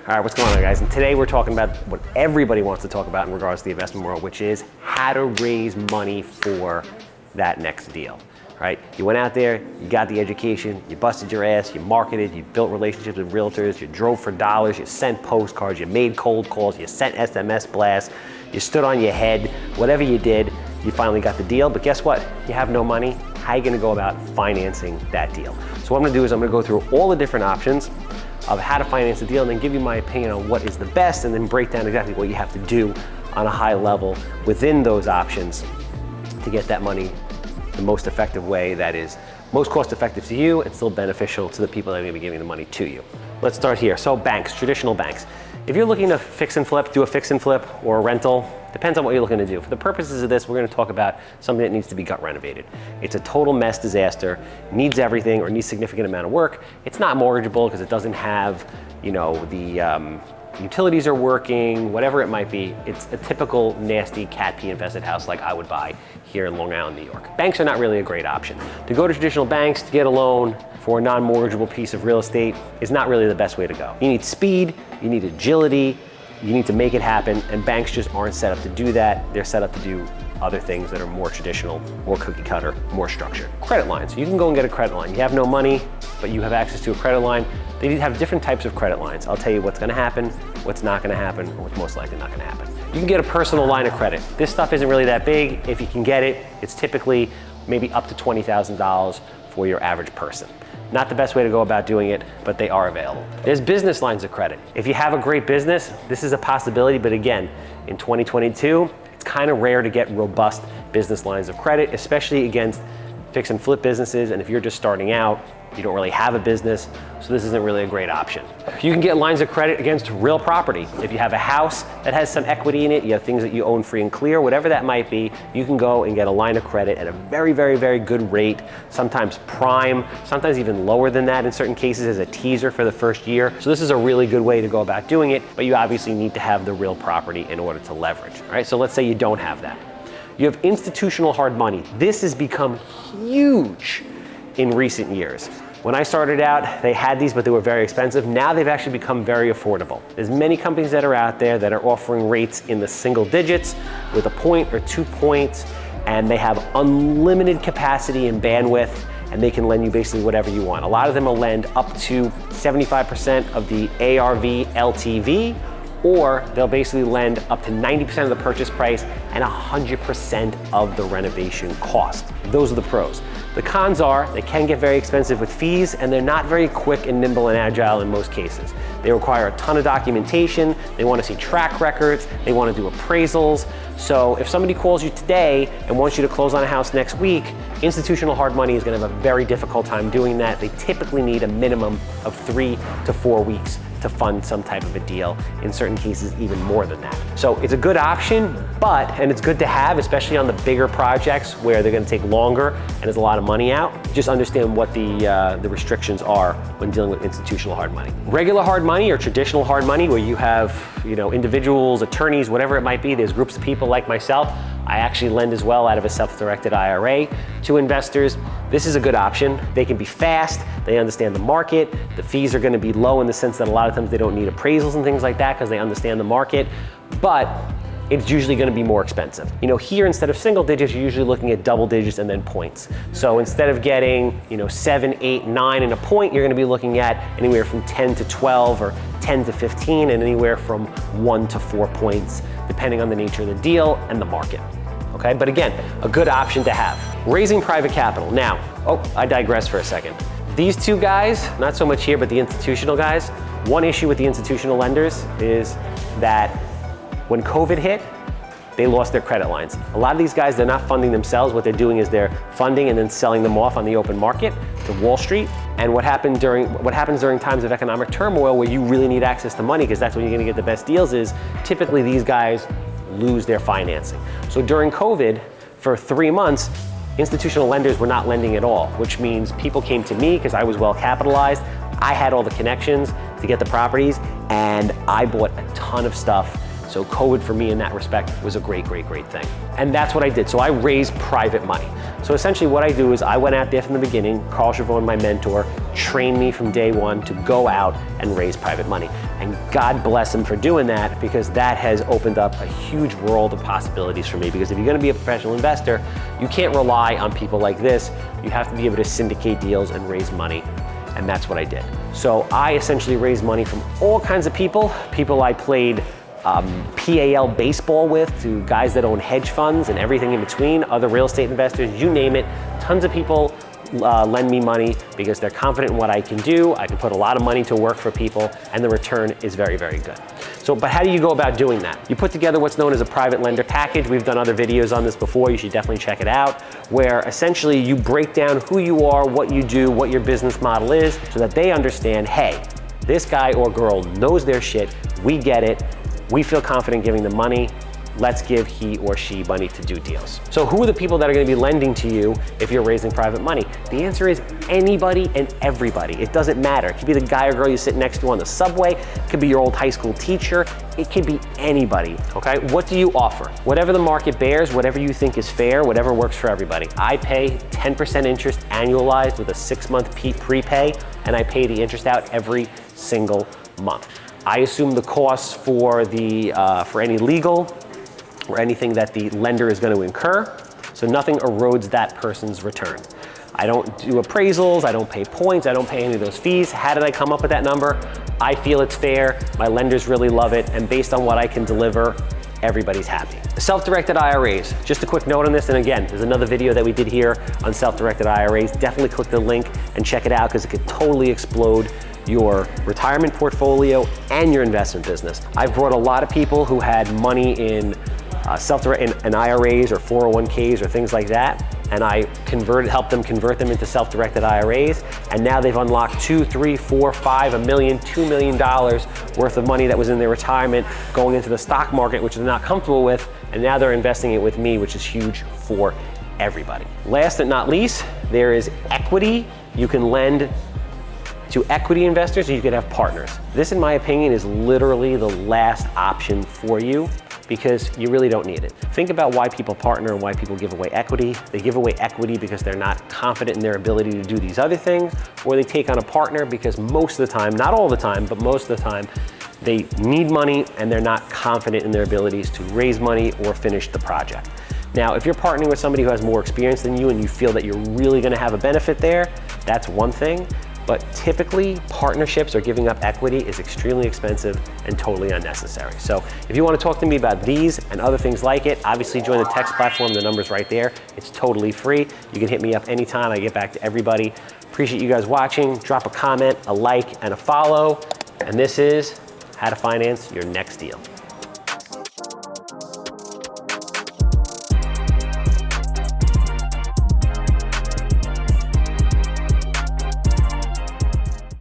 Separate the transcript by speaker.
Speaker 1: All right, what's going on, guys? And today we're talking about what everybody wants to talk about in regards to the investment world, which is how to raise money for that next deal, right? You went out there, you got the education, you busted your ass, you marketed, you built relationships with realtors, you drove for dollars, you sent postcards, you made cold calls, you sent SMS blasts, you stood on your head, whatever you did, you finally got the deal. But guess what? You have no money. How are you gonna go about financing that deal? So what I'm gonna do is I'm gonna go through all the different options of how to finance the deal and then give you my opinion on what is the best and then break down exactly what you have to do on a high level within those options to get that money the most effective way that is most cost effective to you and still beneficial to the people that are gonna be giving the money to you. Let's start here. So banks, traditional banks. If you're looking to fix and flip, do a fix and flip or a rental, depends on what you're looking to do. For the purposes of this, we're gonna talk about something that needs to be gut renovated. It's a total mess disaster, needs everything or needs significant amount of work. It's not mortgageable because it doesn't have, the utilities are working, whatever it might be. It's a typical nasty cat pee infested house like I would buy here in Long Island, New York. Banks are not really a great option. To go to traditional banks to get a loan for a non-mortgageable piece of real estate is not really the best way to go. You need speed, you need agility, you need to make it happen, and banks just aren't set up to do that. They're set up to do other things that are more traditional, more cookie cutter, more structured. Credit lines, you can go and get a credit line. You have no money, but you have access to a credit line. They have different types of credit lines. I'll tell you what's gonna happen, what's not gonna happen, or what's most likely not gonna happen. You can get a personal line of credit. This stuff isn't really that big. If you can get it, it's typically maybe up to $20,000 for your average person. Not the best way to go about doing it, but they are available. There's business lines of credit. If you have a great business, this is a possibility, but again, in 2022, it's kind of rare to get robust business lines of credit, especially against fix and flip businesses. And if you're just starting out, you don't really have a business, so this isn't really a great option. You can get lines of credit against real property. If you have a house that has some equity in it, you have things that you own free and clear, whatever that might be, you can go and get a line of credit at a very, very, very good rate, sometimes prime, sometimes even lower than that in certain cases as a teaser for the first year. So this is a really good way to go about doing it, but you obviously need to have the real property in order to leverage, all right? So let's say you don't have that. You have institutional hard money. This has become huge in recent years. When I started out, they had these, but they were very expensive. Now they've actually become very affordable. There's many companies that are out there that are offering rates in the single digits with a point or 2 points, and they have unlimited capacity and bandwidth, and they can lend you basically whatever you want. A lot of them will lend up to 75% of the ARV LTV, or they'll basically lend up to 90% of the purchase price and 100% of the renovation cost. Those are the pros. The cons are they can get very expensive with fees, and they're not very quick and nimble and agile in most cases. They require a ton of documentation, they want to see track records, they want to do appraisals. So if somebody calls you today and wants you to close on a house next week, institutional hard money is going to have a very difficult time doing that. They typically need a minimum of 3 to 4 weeks to fund some type of a deal, in certain cases even more than that. So it's a good option, and it's good to have, especially on the bigger projects where they're gonna take longer and there's a lot of money out. Just understand what the restrictions are when dealing with institutional hard money. Regular hard money or traditional hard money where you have individuals, attorneys, whatever it might be, there's groups of people like myself. I actually lend as well out of a self-directed IRA to investors. This is a good option. They can be fast, they understand the market, the fees are gonna be low in the sense that a lot of times they don't need appraisals and things like that because they understand the market, but it's usually gonna be more expensive. Here instead of single digits, you're usually looking at double digits and then points. So instead of getting 7, 8, 9 in a point, you're gonna be looking at anywhere from 10 to 12 or 10 to 15 and anywhere from 1 to 4 points, depending on the nature of the deal and the market. Okay, but again, a good option to have. Raising private capital. Now, I digress for a second. These two guys, not so much here, but the institutional guys, one issue with the institutional lenders is that when COVID hit, they lost their credit lines. A lot of these guys, they're not funding themselves. What they're doing is they're funding and then selling them off on the open market to Wall Street. And what happens during times of economic turmoil where you really need access to money, because that's when you're gonna get the best deals, is typically these guys lose their financing. So during COVID, for 3 months, institutional lenders were not lending at all, which means people came to me because I was well capitalized. I had all the connections to get the properties, and I bought a ton of stuff. So COVID for me in that respect was a great, great, great thing. And that's what I did. So I raised private money. So essentially what I do is I went out there from the beginning, Carl Chavon, my mentor, trained me from day one to go out and raise private money. And God bless them for doing that, because that has opened up a huge world of possibilities for me. Because if you're gonna be a professional investor, you can't rely on people like this. You have to be able to syndicate deals and raise money. And that's what I did. So I essentially raised money from all kinds of people I played PAL baseball with, to guys that own hedge funds and everything in between, other real estate investors, you name it. Tons of people lend me money because they're confident in what I can do. I can put a lot of money to work for people, and the return is very, very good. So, but how do you go about doing that? You put together what's known as a private lender package. We've done other videos on this before. You should definitely check it out, where essentially you break down who you are, what you do, what your business model is, so that they understand, hey, this guy or girl knows their shit. We get it. We feel confident giving them money. Let's give he or she money to do deals. So who are the people that are gonna be lending to you if you're raising private money? The answer is anybody and everybody. It doesn't matter. It could be the guy or girl you sit next to on the subway. It could be your old high school teacher. It could be anybody, okay? What do you offer? Whatever the market bears, whatever you think is fair, whatever works for everybody. I pay 10% interest annualized with a 6-month prepay, and I pay the interest out every single month. I assume the costs for any legal or anything that the lender is going to incur, so nothing erodes that person's return. I don't do appraisals, I don't pay points, I don't pay any of those fees. How did I come up with that number? I feel it's fair, my lenders really love it, and based on what I can deliver, everybody's happy. Self-directed IRAs, just a quick note on this, and again, there's another video that we did here on self-directed IRAs. Definitely click the link and check it out, because it could totally explode your retirement portfolio and your investment business. I've brought a lot of people who had money in in IRAs or 401ks or things like that, and I helped them convert them into self-directed IRAs, and now they've unlocked $2, $3, $4, $5, $1 million, $2 million worth of money that was in their retirement going into the stock market, which they're not comfortable with, and now they're investing it with me, which is huge for everybody. Last but not least, there is equity. You can lend to equity investors, or you could have partners. This, in my opinion, is literally the last option for you, because you really don't need it. Think about why people partner and why people give away equity. They give away equity because they're not confident in their ability to do these other things, or they take on a partner because most of the time, not all the time, but most of the time, they need money and they're not confident in their abilities to raise money or finish the project. Now, if you're partnering with somebody who has more experience than you and you feel that you're really gonna have a benefit there, that's one thing. But typically, partnerships or giving up equity is extremely expensive and totally unnecessary. So if you want to talk to me about these and other things like it, obviously join the text platform. The number's right there. It's totally free. You can hit me up anytime. I get back to everybody. Appreciate you guys watching. Drop a comment, a like, and a follow. And this is how to finance your next deal.